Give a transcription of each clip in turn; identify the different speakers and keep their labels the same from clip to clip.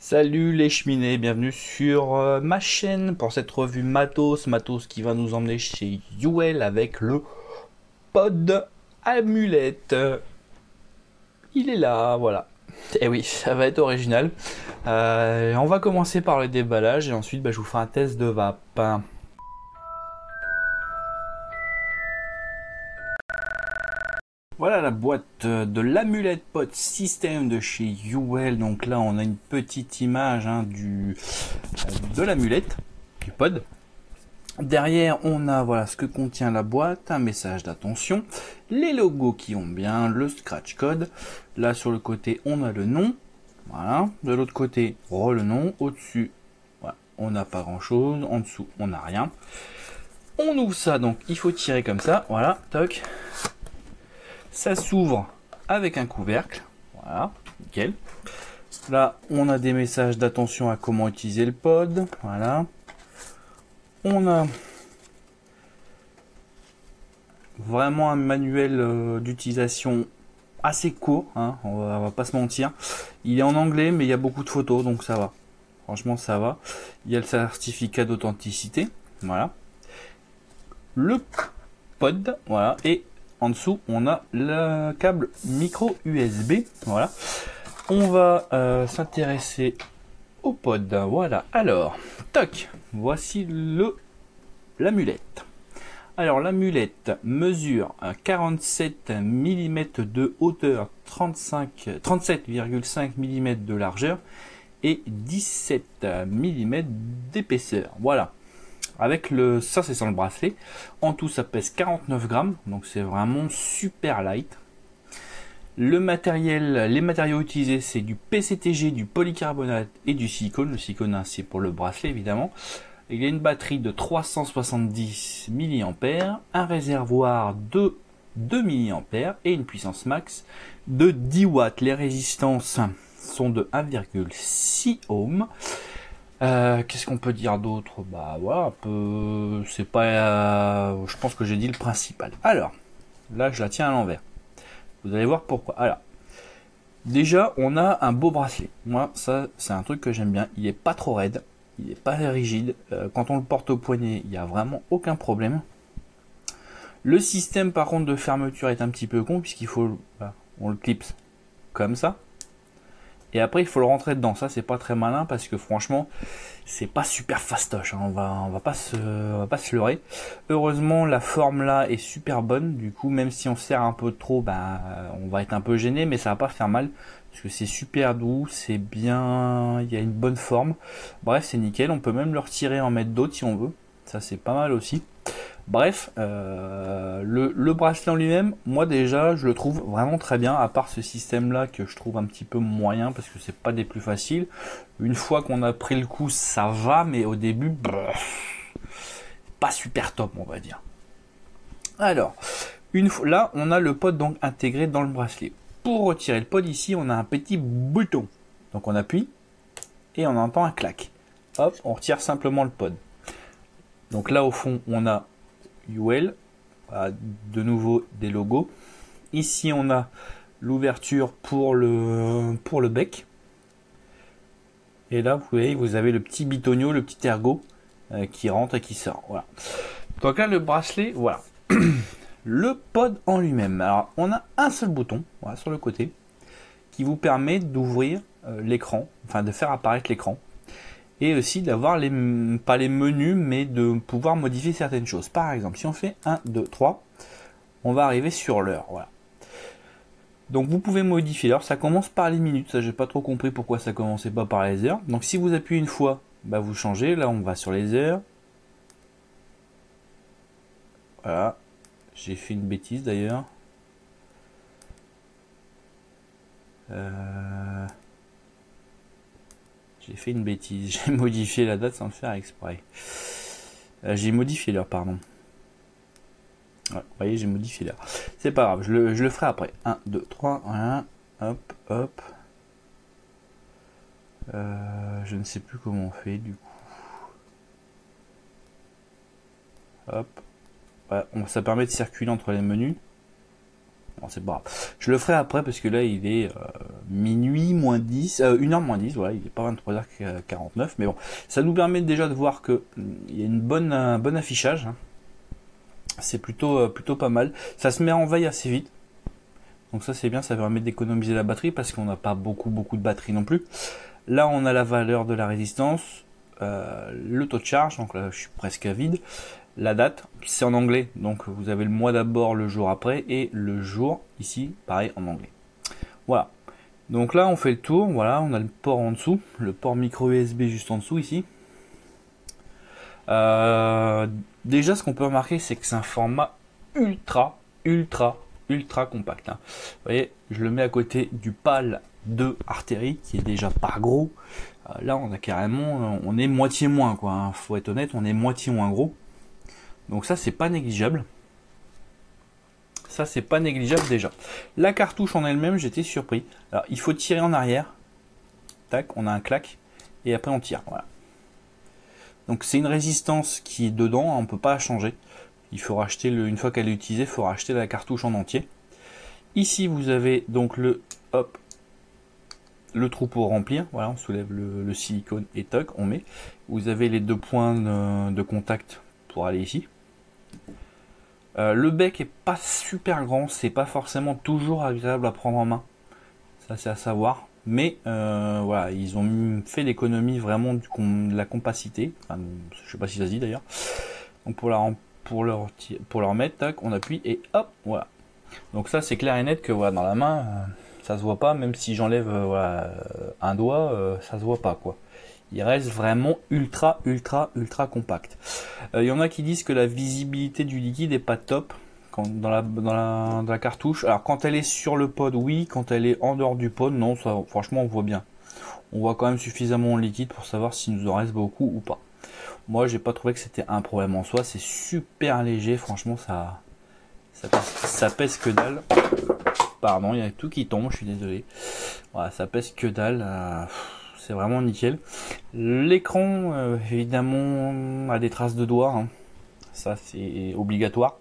Speaker 1: Salut les cheminées, bienvenue sur ma chaîne pour cette revue Matos qui va nous emmener chez Youel avec le pod amulette. Il est là, voilà. Et oui, ça va être original. On va commencer par le déballage et ensuite je vous ferai un test de vape. Voilà la boîte de l'amulette pod système de chez Youel. Donc là on a une petite image de l'amulette, du pod. Derrière on a voilà ce que contient la boîte, un message d'attention, les logos qui ont bien, le scratch code. Là sur le côté on a le nom, voilà. De l'autre côté le nom, au-dessus voilà, on n'a pas grand chose, en dessous on n'a rien. On ouvre ça, donc il faut tirer comme ça, voilà, toc. Ça s'ouvre avec un couvercle, voilà, nickel. Là, on a des messages d'attention à comment utiliser le pod, voilà. On a vraiment un manuel d'utilisation assez court, hein, on va pas se mentir. Il est en anglais, mais il y a beaucoup de photos, donc ça va. Franchement, ça va. Il y a le certificat d'authenticité, voilà. Le pod, voilà, et en dessous, on a le câble micro USB. Voilà. On va s'intéresser au pod. Voilà. Alors, toc. Voici l'amulette. Alors, l'amulette mesure 47 mm de hauteur, 37,5 mm de largeur et 17 mm d'épaisseur. Voilà. Avec ça c'est sans le bracelet. En tout ça pèse 49 grammes, donc c'est vraiment super light. Les matériaux utilisés c'est du PCTG, du polycarbonate et du silicone. Le silicone c'est pour le bracelet évidemment. Il y a une batterie de 370 mAh, un réservoir de 2 mAh et une puissance max de 10 watts. Les résistances sont de 1,6 ohms. Qu'est-ce qu'on peut dire d'autre? Bah voilà, c'est pas, je pense que j'ai dit le principal. Alors, là je la tiens à l'envers. Vous allez voir pourquoi. Alors, déjà on a un beau bracelet. Moi ça c'est un truc que j'aime bien. Il est pas trop raide, il est pas rigide. Quand on le porte au poignet, il y a vraiment aucun problème. Le système par contre de fermeture est un petit peu con puisqu'il faut, on le clipse comme ça. Et après il faut le rentrer dedans, ça c'est pas très malin parce que franchement c'est pas super fastoche, hein. on va pas se leurrer. Heureusement la forme là est super bonne, du coup même si on serre un peu trop, on va être un peu gêné, mais ça va pas faire mal parce que c'est super doux, c'est bien, il y a une bonne forme. Bref, c'est nickel, on peut même le retirer, en mettre d'autres si on veut, ça c'est pas mal aussi. Bref, le bracelet en lui-même, moi déjà, je le trouve vraiment très bien, à part ce système-là que je trouve un petit peu moyen, parce que c'est pas des plus faciles. Une fois qu'on a pris le coup, ça va, mais au début, pas super top, on va dire. Alors, là, on a le pod donc intégré dans le bracelet. Pour retirer le pod ici, on a un petit bouton. Donc on appuie, et on entend un clac. Hop, on retire simplement le pod. Donc là, au fond, on a Youel, de nouveau des logos. Ici on a l'ouverture pour le bec. Et là vous voyez, vous avez le petit bitonio, le petit ergot qui rentre et qui sort. Voilà. Donc là le bracelet, voilà. Le pod en lui-même. Alors on a un seul bouton, voilà, sur le côté, qui vous permet d'ouvrir l'écran, enfin de faire apparaître l'écran. Et aussi d'avoir pas les menus, mais de pouvoir modifier certaines choses. Par exemple, si on fait 1, 2, 3, on va arriver sur l'heure. Voilà. Donc vous pouvez modifier l'heure. Ça commence par les minutes. Ça, j'ai pas trop compris pourquoi ça commençait pas par les heures. Donc si vous appuyez une fois, vous changez. Là, on va sur les heures. Voilà. J'ai fait une bêtise d'ailleurs. J'ai fait une bêtise, j'ai modifié la date sans le faire exprès. J'ai modifié l'heure, pardon. Ouais, vous voyez, j'ai modifié l'heure. C'est pas grave, je le ferai après. 1, 2, 3, voilà. Hop, hop. Je ne sais plus comment on fait du coup. Hop. Ouais, ça permet de circuler entre les menus. Bon, c'est pas grave. Je le ferai après parce que là il est minuit moins 10, 1h moins 10, voilà, il est pas 23h49, mais bon, ça nous permet déjà de voir que il y a un bon affichage, hein. C'est plutôt pas mal. Ça se met en veille assez vite. Donc ça c'est bien, ça permet d'économiser la batterie parce qu'on n'a pas beaucoup de batterie non plus. Là on a la valeur de la résistance, le taux de charge, donc là je suis presque à vide. La date, c'est en anglais, donc vous avez le mois d'abord, le jour après, et le jour ici, pareil en anglais. Voilà. Donc là on fait le tour, voilà, on a le port en dessous, le port micro USB juste en dessous ici. Déjà ce qu'on peut remarquer c'est que c'est un format ultra compact, hein. Vous voyez, je le mets à côté du PAL 2 Arteri qui est déjà pas gros. Là on a carrément, on est moitié moins quoi, hein. Faut être honnête, on est moitié moins gros. Donc ça c'est pas négligeable. Ça c'est pas négligeable déjà. La cartouche en elle-même, j'étais surpris. Alors il faut tirer en arrière. Tac, on a un clac et après on tire. Voilà. Donc c'est une résistance qui est dedans, on peut pas la changer. Il faut racheter une fois qu'elle est utilisée, il faut racheter la cartouche en entier. Ici vous avez donc le trou pour remplir. Voilà, on soulève le silicone et toc, on met. Vous avez les deux points de contact pour aller ici. Le bec est pas super grand, c'est pas forcément toujours agréable à prendre en main. Ça c'est à savoir. Mais voilà, ils ont fait l'économie vraiment de la compacité. Enfin, je sais pas si ça se dit d'ailleurs. Donc pour le remettre, tac, on appuie et hop, voilà. Donc ça c'est clair et net que voilà, dans la main, ça se voit pas. Même si j'enlève voilà, un doigt, ça se voit pas quoi. Il reste vraiment ultra compact. Il y en a qui disent que la visibilité du liquide est pas top dans la cartouche. Alors quand elle est sur le pod, oui. Quand elle est en dehors du pod, non. Ça, franchement, on voit bien. On voit quand même suffisamment le liquide pour savoir s'il nous en reste beaucoup ou pas. Moi, j'ai pas trouvé que c'était un problème en soi. C'est super léger. Franchement, ça pèse que dalle. Pardon, il y a tout qui tombe. Je suis désolé. Voilà, ça pèse que dalle. C'est vraiment nickel. L'écran, évidemment, a des traces de doigts, hein. Ça c'est obligatoire.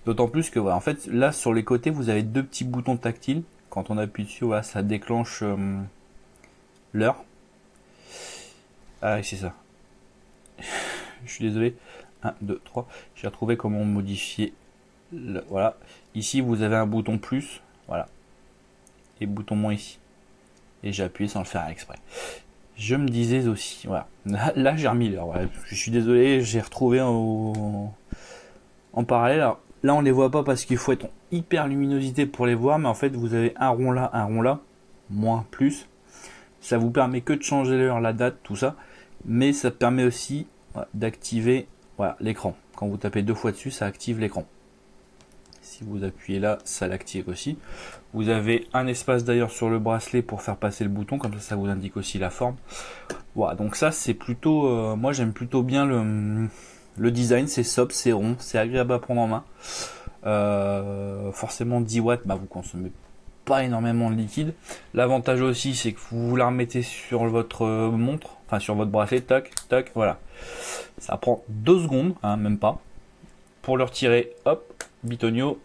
Speaker 1: D'autant plus que voilà, en fait là sur les côtés vous avez deux petits boutons tactiles. Quand on appuie dessus, voilà, ça déclenche l'heure. Ah c'est ça. Je suis désolé. 1, 2, 3. J'ai retrouvé comment modifier. Voilà. Ici vous avez un bouton plus. Voilà. Et bouton moins ici. Et j'ai appuyé sans le faire exprès. Je me disais aussi, voilà. Là j'ai remis l'heure. Voilà. Je suis désolé, j'ai retrouvé en parallèle. Alors, là on les voit pas parce qu'il faut être en hyper luminosité pour les voir, mais en fait vous avez un rond là, moins, plus. Ça vous permet que de changer l'heure, la date, tout ça, mais ça permet aussi voilà, d'activer voilà, l'écran. Quand vous tapez deux fois dessus, ça active l'écran. Si vous appuyez là, ça l'active aussi. Vous avez un espace d'ailleurs sur le bracelet pour faire passer le bouton, comme ça vous indique aussi la forme. Voilà, donc ça c'est plutôt, moi j'aime plutôt bien le design, c'est sobre, c'est rond, c'est agréable à prendre en main. Forcément 10 watts, bah vous consommez pas énormément de liquide. L'avantage aussi c'est que vous la remettez sur votre montre, enfin sur votre bracelet, tac, tac, voilà. Ça prend 2 secondes, hein, même pas. Pour le retirer, hop, bitonio,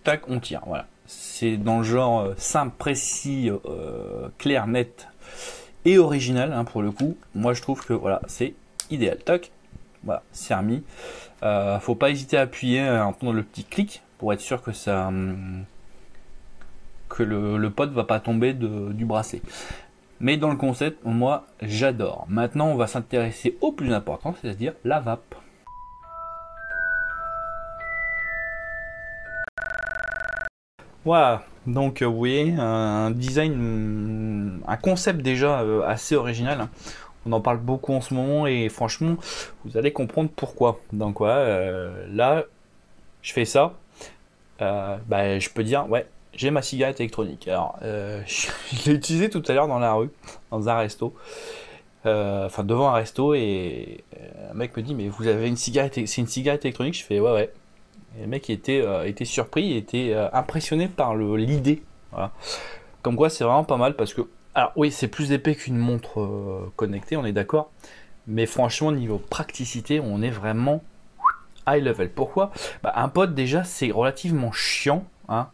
Speaker 1: tac, on tire, voilà. C'est dans le genre simple, précis, clair, net et original, hein, pour le coup. Moi je trouve que voilà, c'est idéal, tac. Voilà, c'est remis. Faut pas hésiter à appuyer, à entendre le petit clic pour être sûr que ça, que le pod va pas tomber du bracelet. Mais dans le concept, moi, j'adore. Maintenant, on va s'intéresser au plus important, c'est-à-dire la vape. Voilà, donc vous voyez, un design, un concept déjà assez original, hein. On en parle beaucoup en ce moment et franchement, vous allez comprendre pourquoi. Donc là, je fais ça, bah, je peux dire, ouais, j'ai ma cigarette électronique. Alors, je l'ai utilisé tout à l'heure dans la rue, dans un resto, enfin devant un resto, et un mec me dit, mais vous avez une cigarette, c'est une cigarette électronique? Je fais, ouais, ouais. Et le mec était surpris, était impressionné par l'idée. Voilà. Comme quoi, c'est vraiment pas mal parce que, alors oui, c'est plus épais qu'une montre connectée, on est d'accord. Mais franchement, niveau praticité, on est vraiment high level. Pourquoi? Bah, un pod déjà, c'est relativement chiant hein.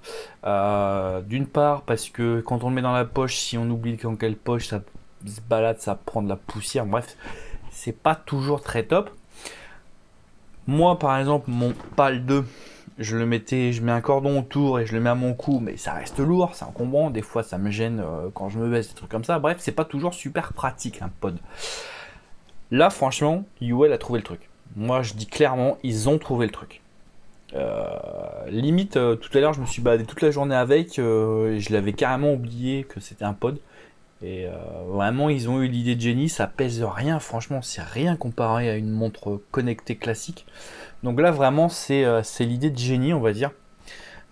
Speaker 1: D'une part parce que quand on le met dans la poche, si on oublie dans quelle poche ça se balade, ça prend de la poussière, bref, c'est pas toujours très top. Moi par exemple mon PAL 2, je mets un cordon autour et je le mets à mon cou, mais ça reste lourd, c'est encombrant, des fois ça me gêne quand je me baisse, des trucs comme ça, bref, c'est pas toujours super pratique un pod. Là franchement, UL a trouvé le truc. Moi je dis clairement, ils ont trouvé le truc. Limite, tout à l'heure je me suis baladé toute la journée avec, et je l'avais carrément oublié que c'était un pod. Et vraiment, ils ont eu l'idée de génie, ça pèse rien, franchement, c'est rien comparé à une montre connectée classique. Donc là, vraiment, c'est l'idée de génie, on va dire.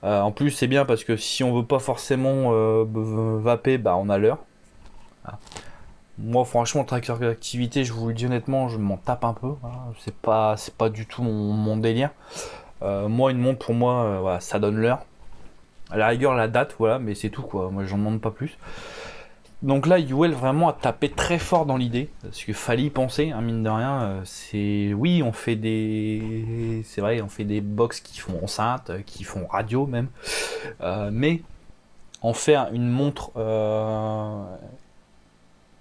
Speaker 1: En plus, c'est bien parce que si on veut pas forcément vaper, bah on a l'heure. Ah. Moi, franchement, le tracker d'activité, je vous le dis honnêtement, je m'en tape un peu. Hein. C'est pas du tout mon délire. Moi, une montre, pour moi, voilà, ça donne l'heure. À la rigueur, la date, voilà, mais c'est tout, quoi. Moi, j'en demande pas plus. Donc là, UL vraiment a tapé très fort dans l'idée, parce qu'il fallait y penser, hein, mine de rien. Oui, on fait c'est vrai, on fait des box qui font enceinte, qui font radio même, mais en faire une montre.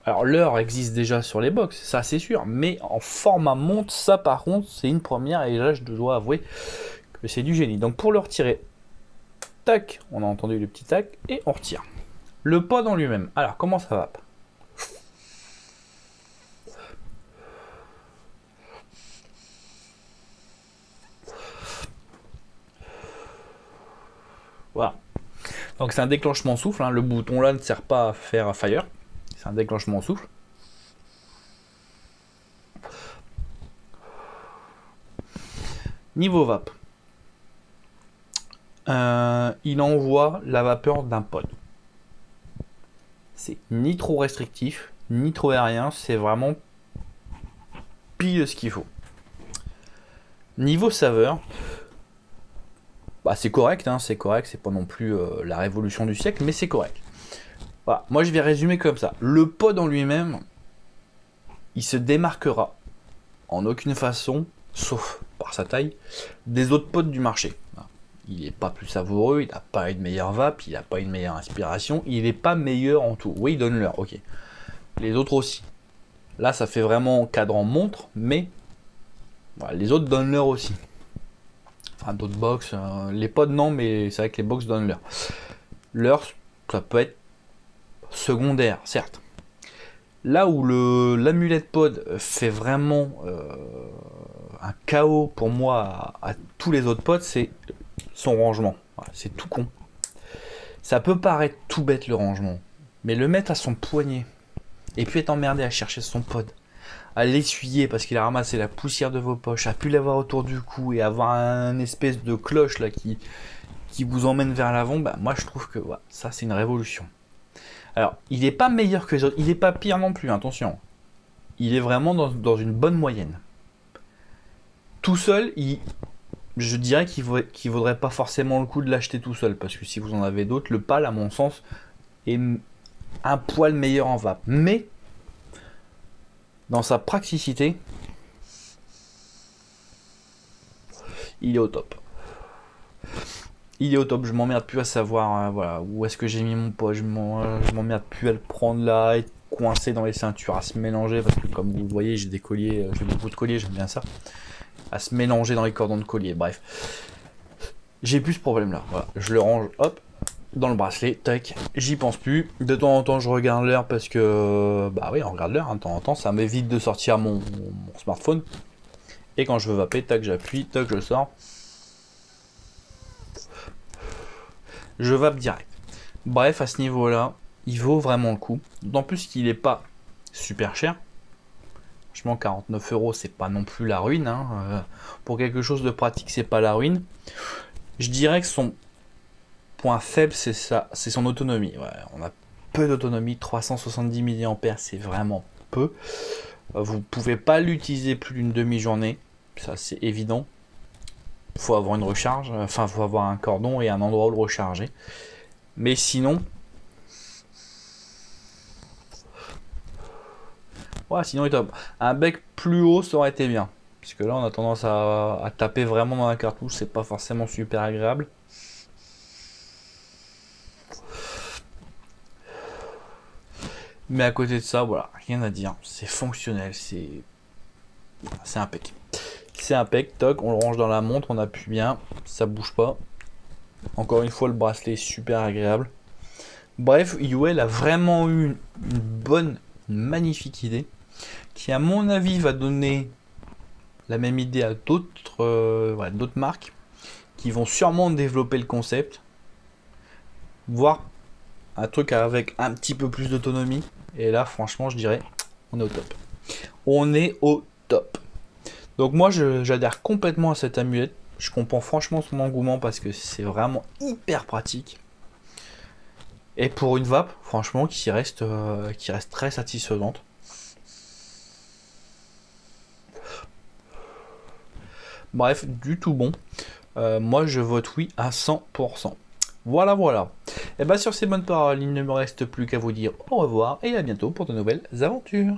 Speaker 1: Alors l'heure existe déjà sur les box, ça c'est sûr, mais en format montre, ça par contre, c'est une première, et là je dois avouer que c'est du génie. Donc pour le retirer, tac, on a entendu le petit tac, et on retire. Le pod en lui-même, alors comment ça va? Voilà. Donc c'est un déclenchement souffle, hein. Le bouton là ne sert pas à faire fire, c'est un déclenchement souffle. Niveau vape, il envoie la vapeur d'un pod. C'est ni trop restrictif, ni trop aérien, c'est vraiment pile ce qu'il faut. Niveau saveur, bah c'est correct, hein, c'est correct, c'est pas non plus la révolution du siècle, mais c'est correct. Voilà, moi je vais résumer comme ça. Le pod en lui-même, il se démarquera en aucune façon, sauf par sa taille, des autres pods du marché. Il n'est pas plus savoureux, il n'a pas une meilleure vape, il n'a pas une meilleure inspiration, il n'est pas meilleur en tout. Oui, il donne l'heure, ok. Les autres aussi. Là, ça fait vraiment cadran montre, mais voilà, les autres donnent l'heure aussi. Enfin, d'autres box, les pods non, mais c'est vrai que les box donnent l'heure. L'heure, ça peut être secondaire, certes. Là où l'amulette pod fait vraiment un chaos pour moi à tous les autres pods, c'est son rangement. Voilà, c'est tout con. Ça peut paraître tout bête le rangement, mais le mettre à son poignet et puis être emmerdé à chercher son pod, à l'essuyer parce qu'il a ramassé la poussière de vos poches, à plus l'avoir autour du cou et avoir un espèce de cloche là qui vous emmène vers l'avant, bah moi je trouve que ouais, ça c'est une révolution. Alors, il n'est pas meilleur que les autres, il n'est pas pire non plus, attention. Il est vraiment dans une bonne moyenne. Tout seul, je dirais qu'il vaudrait pas forcément le coup de l'acheter tout seul, parce que si vous en avez d'autres, le PAL, à mon sens, est un poil meilleur en vape. Mais, dans sa praticité, il est au top. Il est au top, je m'emmerde plus à savoir voilà, où est-ce que j'ai mis mon pot, je m'emmerde plus à le prendre là, être coincé dans les ceintures, à se mélanger, parce que comme vous le voyez, j'ai des colliers, j'ai beaucoup de colliers, j'aime bien ça, à se mélanger dans les cordons de collier, bref. J'ai plus ce problème là, voilà, je le range, hop, dans le bracelet, tac, j'y pense plus. De temps en temps, je regarde l'heure parce que, bah oui, on regarde l'heure, hein, de temps en temps, ça m'évite de sortir mon smartphone. Et quand je veux vaper, tac, j'appuie, tac, je sors. Je vape direct. Bref, à ce niveau-là, il vaut vraiment le coup. D'autant plus qu'il n'est pas super cher. Franchement, 49 €, c'est pas non plus la ruine. Hein. Pour quelque chose de pratique, c'est pas la ruine. Je dirais que son point faible, c'est ça, c'est son autonomie. Ouais, on a peu d'autonomie, 370 mAh, c'est vraiment peu. Vous pouvez pas l'utiliser plus d'une demi-journée, ça c'est évident. Faut avoir une recharge, enfin faut avoir un cordon et un endroit où le recharger. Mais sinon, ouais, sinon il est top. Un bec plus haut, ça aurait été bien, puisque là on a tendance à taper vraiment dans la cartouche, c'est pas forcément super agréable. Mais à côté de ça, voilà, rien à dire. C'est fonctionnel, c'est impec. C'est impec, toc, on le range dans la montre, on appuie bien, ça bouge pas. Encore une fois, le bracelet est super agréable. Bref, UL a vraiment eu une bonne, une magnifique idée, qui à mon avis va donner la même idée à d'autres marques, qui vont sûrement développer le concept, voire un truc avec un petit peu plus d'autonomie. Et là, franchement, je dirais, on est au top. On est au top. Donc moi, j'adhère complètement à cette amulette. Je comprends franchement son engouement parce que c'est vraiment hyper pratique. Et pour une vape, franchement, qui reste très satisfaisante. Bref, du tout bon. Moi, je vote oui à 100%. Voilà, voilà. Et bien sur ces bonnes paroles, il ne me reste plus qu'à vous dire au revoir et à bientôt pour de nouvelles aventures.